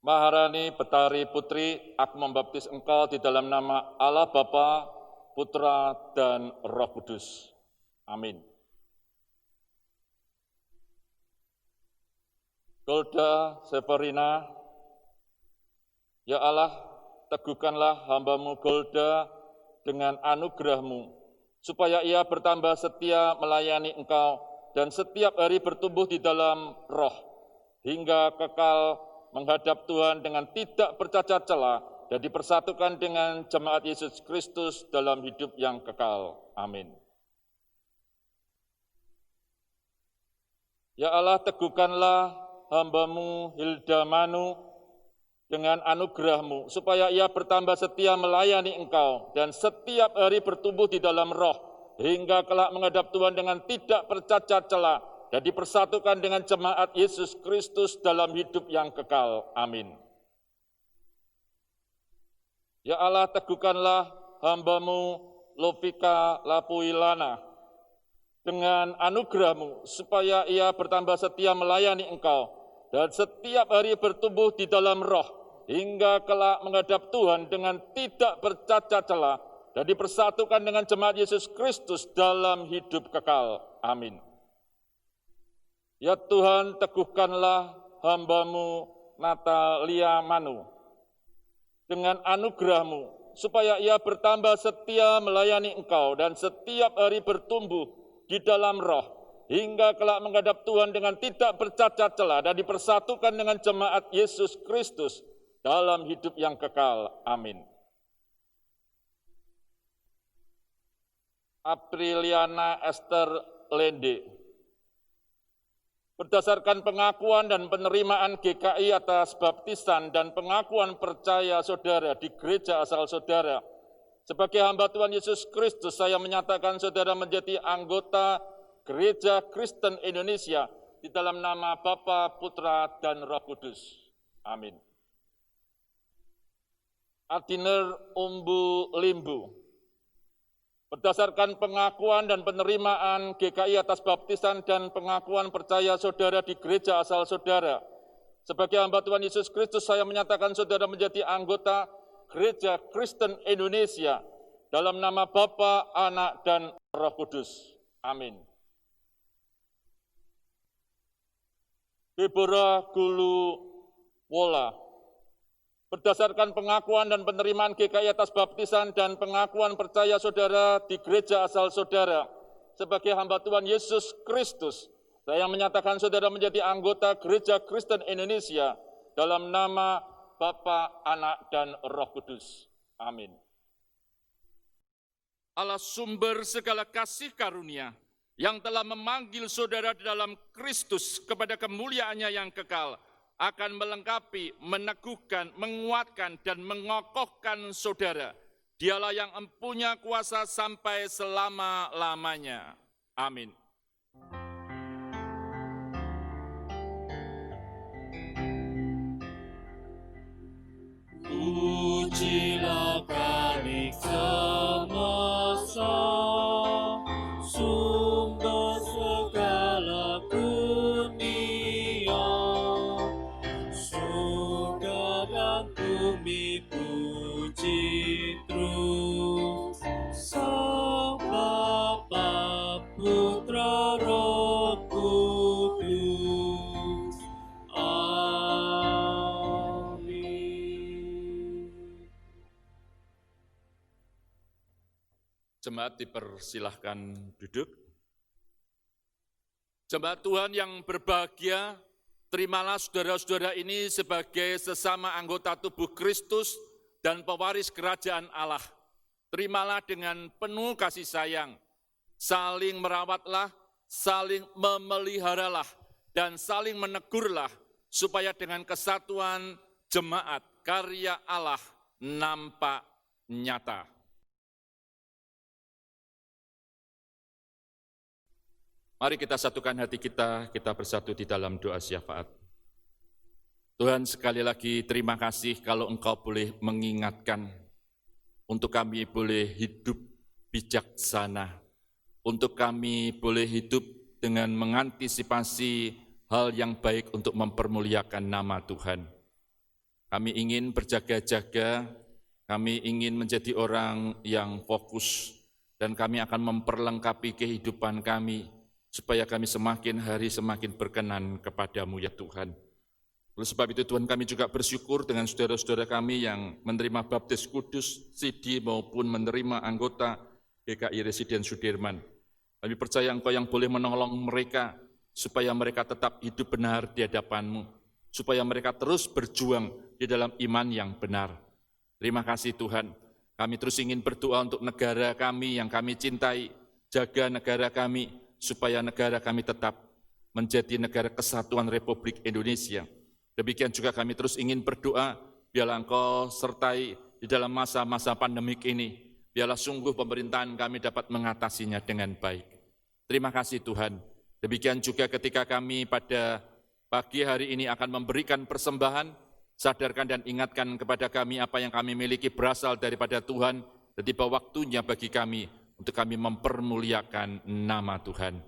Maharani Betari Putri, aku membaptis engkau di dalam nama Allah Bapa, Putra, dan Roh Kudus. Amin. Golda Severina, Ya Allah, teguhkanlah hamba-Mu Golda dengan anugerah-Mu, supaya ia bertambah setia melayani Engkau dan setiap hari bertumbuh di dalam roh, hingga kekal menghadap Tuhan dengan tidak bercacat celah dan dipersatukan dengan jemaat Yesus Kristus dalam hidup yang kekal. Amin. Ya Allah, teguhkanlah hamba-Mu Hilda Manu dengan anugerah-Mu, supaya ia bertambah setia melayani Engkau dan setiap hari bertumbuh di dalam roh, hingga kelak menghadap Tuhan dengan tidak bercacat celah dan dipersatukan dengan jemaat Yesus Kristus dalam hidup yang kekal. Amin. Ya Allah, teguhkanlah hamba-Mu Lovika Lapuilana dengan anugerah-Mu, supaya ia bertambah setia melayani Engkau dan setiap hari bertumbuh di dalam roh, hingga kelak menghadap Tuhan dengan tidak bercacat celah dan dipersatukan dengan jemaat Yesus Kristus dalam hidup kekal. Amin. Ya Tuhan, teguhkanlah hamba-Mu Natalia Manu dengan anugerah-Mu, supaya ia bertambah setia melayani Engkau dan setiap hari bertumbuh di dalam roh, hingga kelak menghadap Tuhan dengan tidak bercacat celah dan dipersatukan dengan jemaat Yesus Kristus dalam hidup yang kekal. Amin. Apriliana Esther Lende, berdasarkan pengakuan dan penerimaan GKI atas baptisan dan pengakuan percaya saudara di gereja asal saudara, sebagai hamba Tuhan Yesus Kristus, saya menyatakan saudara menjadi anggota Gereja Kristen Indonesia di dalam nama Bapa, Putra, dan Roh Kudus. Amin. Adiner Umbu Limbu, berdasarkan pengakuan dan penerimaan GKI atas baptisan dan pengakuan percaya saudara di gereja asal saudara, sebagai hamba Tuhan Yesus Kristus, saya menyatakan saudara menjadi anggota Gereja Kristen Indonesia dalam nama Bapa, Anak, dan Roh Kudus. Amin. Deborah Gulu Wola, berdasarkan pengakuan dan penerimaan GKI atas baptisan dan pengakuan percaya saudara di gereja asal saudara, sebagai hamba Tuhan Yesus Kristus, saya menyatakan saudara menjadi anggota Gereja Kristen Indonesia dalam nama Bapa, Anak, dan Roh Kudus. Amin. Allah sumber segala kasih karunia, yang telah memanggil saudara di dalam Kristus kepada kemuliaannya yang kekal, akan melengkapi, meneguhkan, menguatkan, dan mengokohkan saudara. Dialah yang empunya kuasa sampai selama-lamanya. Amin. Pujilah Kalik semesta, sumber segala dunia, surga dan bumi puji terus, Sang Bapa, Putra, Roh Kudus. Amin. Jemaat dipersilahkan duduk. Jemaat Tuhan yang berbahagia, terimalah saudara-saudara ini sebagai sesama anggota tubuh Kristus dan pewaris kerajaan Allah. Terimalah dengan penuh kasih sayang, saling merawatlah, saling memeliharalah, dan saling menegurlah, supaya dengan kesatuan jemaat karya Allah nampak nyata. Mari kita satukan hati kita bersatu di dalam doa syafaat. Tuhan, sekali lagi terima kasih kalau Engkau boleh mengingatkan untuk kami boleh hidup bijaksana, untuk kami boleh hidup dengan mengantisipasi hal yang baik untuk mempermuliakan nama Tuhan. Kami ingin berjaga-jaga, kami ingin menjadi orang yang fokus, dan kami akan memperlengkapi kehidupan kami, supaya kami semakin hari semakin berkenan kepadamu ya Tuhan. Oleh sebab itu Tuhan, kami juga bersyukur dengan saudara-saudara kami yang menerima baptis kudus, CD maupun menerima anggota GKI Residen Sudirman. Kami percaya Engkau yang boleh menolong mereka supaya mereka tetap hidup benar di hadapan-Mu, supaya mereka terus berjuang di dalam iman yang benar. Terima kasih Tuhan. Kami terus ingin berdoa untuk negara kami yang kami cintai, jaga negara kami, supaya negara kami tetap menjadi negara kesatuan Republik Indonesia. Demikian juga kami terus ingin berdoa, biarlah Engkau sertai di dalam masa-masa pandemik ini, biarlah sungguh pemerintahan kami dapat mengatasinya dengan baik. Terima kasih Tuhan. Demikian juga ketika kami pada pagi hari ini akan memberikan persembahan, sadarkan dan ingatkan kepada kami apa yang kami miliki berasal daripada Tuhan, dan tiba waktunya bagi kami untuk kami mempermuliakan nama Tuhan.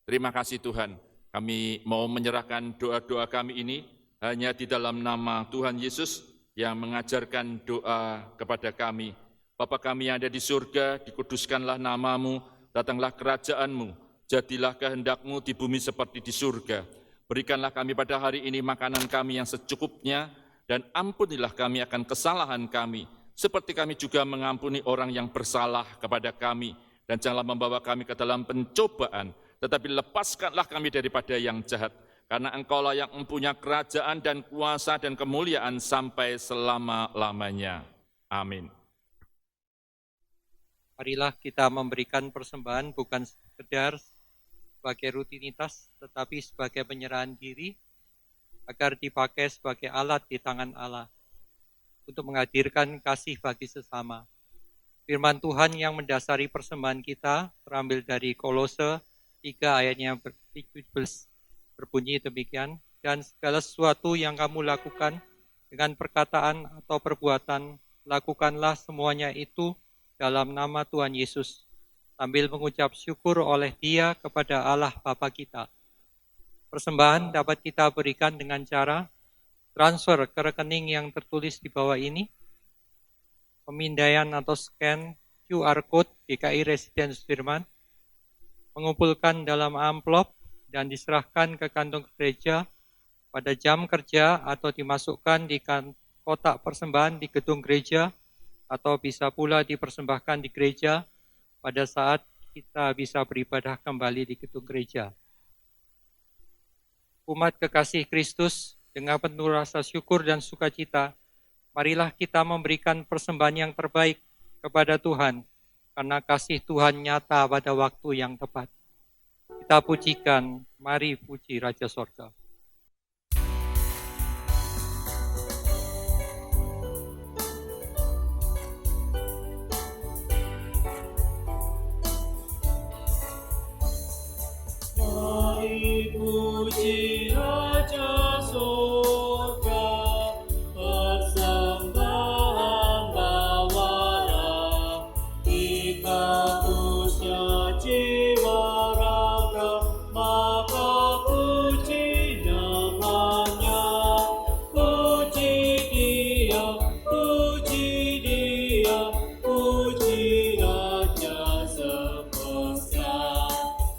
Terima kasih Tuhan. Kami mau menyerahkan doa-doa kami ini hanya di dalam nama Tuhan Yesus yang mengajarkan doa kepada kami. Bapa kami yang ada di surga, dikuduskanlah nama-Mu, datanglah kerajaan-Mu, jadilah kehendak-Mu di bumi seperti di surga. Berikanlah kami pada hari ini makanan kami yang secukupnya, dan ampunilah kami akan kesalahan kami, seperti kami juga mengampuni orang yang bersalah kepada kami. Dan janganlah membawa kami ke dalam pencobaan, tetapi lepaskanlah kami daripada yang jahat. Karena Engkaulah yang mempunyai kerajaan dan kuasa dan kemuliaan sampai selama-lamanya. Amin. Marilah kita memberikan persembahan bukan sekedar sebagai rutinitas, tetapi sebagai penyerahan diri, agar dipakai sebagai alat di tangan Allah, untuk menghadirkan kasih bagi sesama. Firman Tuhan yang mendasari persembahan kita terambil dari Kolose 3 ayatnya 17. Berbunyi demikian, dan segala sesuatu yang kamu lakukan dengan perkataan atau perbuatan, lakukanlah semuanya itu dalam nama Tuhan Yesus, sambil mengucap syukur oleh Dia kepada Allah Bapa kita. Persembahan dapat kita berikan dengan cara transfer ke rekening yang tertulis di bawah ini, pemindaian atau scan QR Code GKI Residen Sudirman, mengumpulkan dalam amplop, dan diserahkan ke kantong gereja pada jam kerja atau dimasukkan di kotak persembahan di gedung gereja, atau bisa pula dipersembahkan di gereja pada saat kita bisa beribadah kembali di gedung gereja. Umat kekasih Kristus, dengan penuh rasa syukur dan sukacita, marilah kita memberikan persembahan yang terbaik kepada Tuhan, karena kasih Tuhan nyata pada waktu yang tepat. Kita pujikan, mari puji Raja Sorga. Mari puji Raja Sorga, persembahan bawalah, kita puja jiwa raga, maka puji namanya. Puji Dia, puji Dia, puji Raja semesta.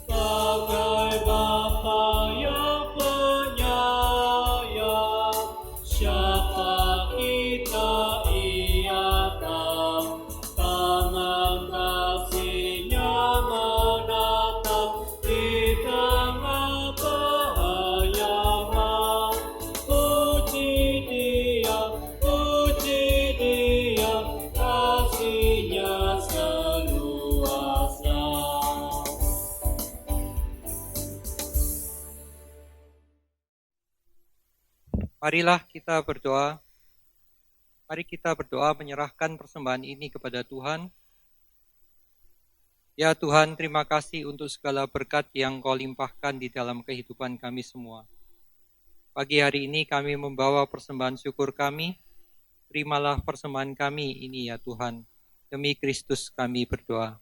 Bagai Bapa yang penyayang, siapa kita Ia tahu. Tangan kasih-Nya menatap di tengah bahayaman. Puji Dia, kasih-Nya seluasnya. Marilah kita berdoa. Mari kita berdoa menyerahkan persembahan ini kepada Tuhan. Ya Tuhan, terima kasih untuk segala berkat yang Kau limpahkan di dalam kehidupan kami semua. Pagi hari ini kami membawa persembahan syukur kami. Terimalah persembahan kami ini ya Tuhan. Demi Kristus kami berdoa.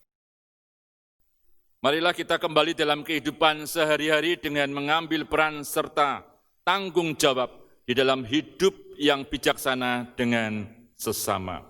Marilah kita kembali dalam kehidupan sehari-hari dengan mengambil peran serta tanggung jawab di dalam hidup yang bijaksana dengan sesama.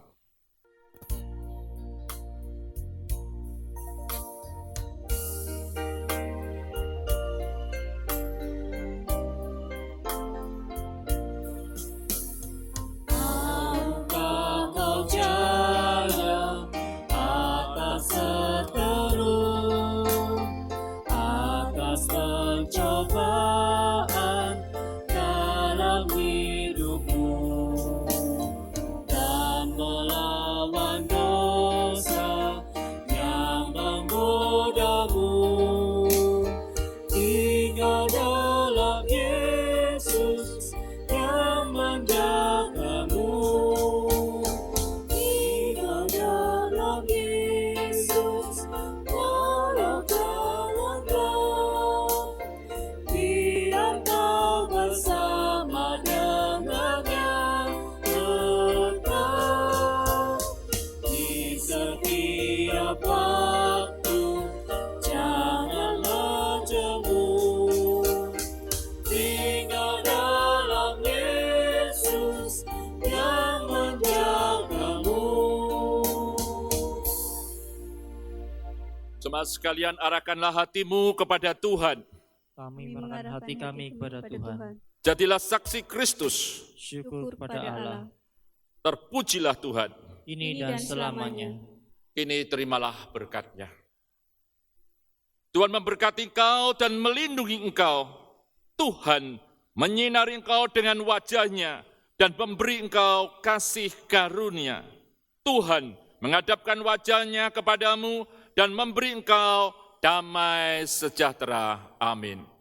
Jemaat sekalian, arahkanlah hatimu kepada Tuhan. Kami mengarahkan hati kami kepada Tuhan. Jadilah saksi Kristus. Syukur kepada Allah. Terpujilah Tuhan. Kini dan selamanya. Kini terimalah berkat-Nya. Tuhan memberkati engkau dan melindungi engkau. Tuhan menyinari engkau dengan wajah-Nya dan memberi engkau kasih karunia. Tuhan menghadapkan wajah-Nya kepadamu dan memberi engkau damai sejahtera. Amin.